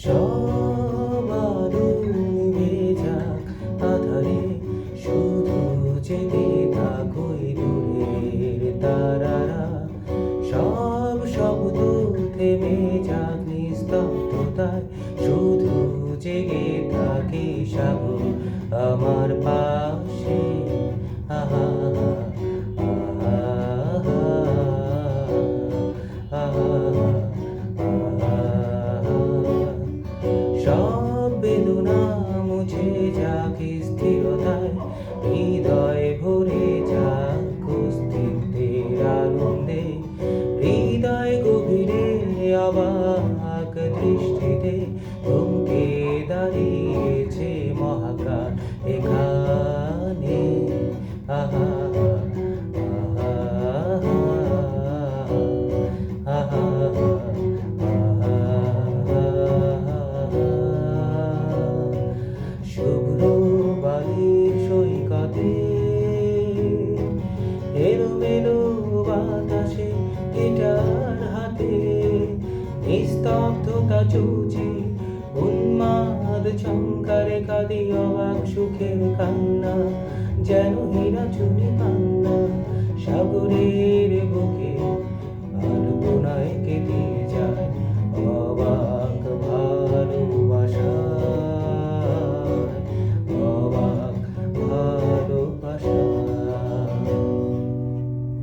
সব আলো নিভে যাক আঁধারে, শুধু জেগে থাকোই দূরের তারারা। সব শব্দ থেমে যাক নিস্তব্ধতায়, শুধু জেগে থাকে সাগর আমার পাশে। আহা আহা আহা আহা। সব বেদনা মুছে যাক স্থিরতায়, হৃদয় ভরে যাক অস্তিত্বের আনন্দে। হৃদয় গভীরে অবাক দৃষ্টিতে থমকে দাঁড়িয়েছে মহাকাশ এখানে। আহা আহা আহা শুভ্র বালির সৈকতে, এলোমেলো বাতাসে গিটার হাতে, নিস্তব্ধতা চুচে উন্মাদ ঝংকারে কাঁদি অবাক সুখের কান্না, যেন হীরা চুনি কান্না। সাগরের বুকে আলপনায় কেঁদে